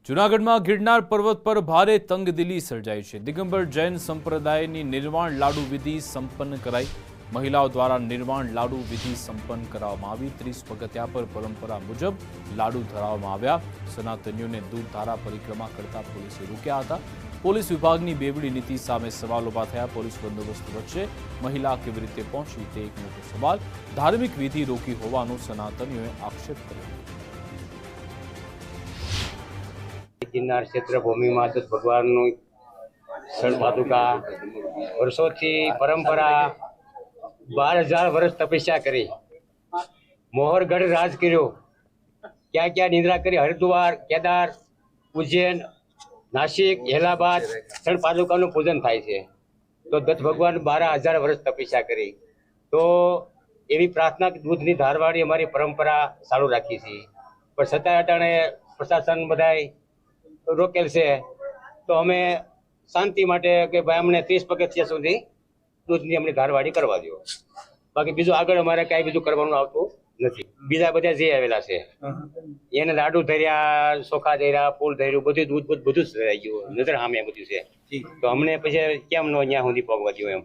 જૂનાગઢમાં ગિરનાર પર્વત પર ભારે તંગદિલી સર્જાઈ છે। દિગંબર જૈન સંપ્રદાયની નિર્વાણ લાડુ વિધિ સંપન્ન કરાઈ। મહિલાઓ દ્વારા નિર્વાણ લાડુ વિધિ સંપન્ન કરવામાં આવી। 30 પગથિયા પર પરંપરા મુજબ લાડુ ધરાવવામાં આવ્યા। સનાતનીઓને દૂધધારા પરિક્રમા કરતા પોલીસે રોક્યા હતા। પોલીસ વિભાગની બેવડી નીતિ સામે સવાલ ઉભા થયા। પોલીસ બંદોબસ્ત વચ્ચે મહિલા કેવી રીતે પહોંચી તે એક મોટો સવાલ। ધાર્મિક વિધિ રોકી હોવાનો સનાતનીઓએ આક્ષેપ કર્યો। गिरनार क्षेत्रभूमि में दत्त भगवान स्थल पादुका वर्षों परंपरा 12,000 वर्ष तपस्या करी, मोहरगढ़ राज कर्यो, क्या क्या निद्रा करी, हरिद्वार, केदार, उज्जैन, नासिक, इलाहाबाद स्थल पादुका पूजन थाय छे। तो दत्त भगवान 12,000 वर्ष तपस्या करी। तो एवी प्रार्थना दूधनी धारवाड़ी अमारी परंपरा चालू राखी छे, पण छतांय अटाणे प्रशासन बधाय रोकेल से। तो अमे शांति माटे के भाई अमने 30 पगथिया सुधी दूधनी अमने धारवाड़ी करवा दो, बाकी बीजू आगळ अमारे काई बीजू करवानुं आवतुं नथी। बीजा बधा जे आवेला छे एने लाडू धर्या, सोखा धर्या, फूल धर्યું, બધું दूध બધું જ ધરાઈ ગયું, નજર સામે બધું છે। तो अमने પછી કેમ નો ન્યા સુધી પગવા દો एम।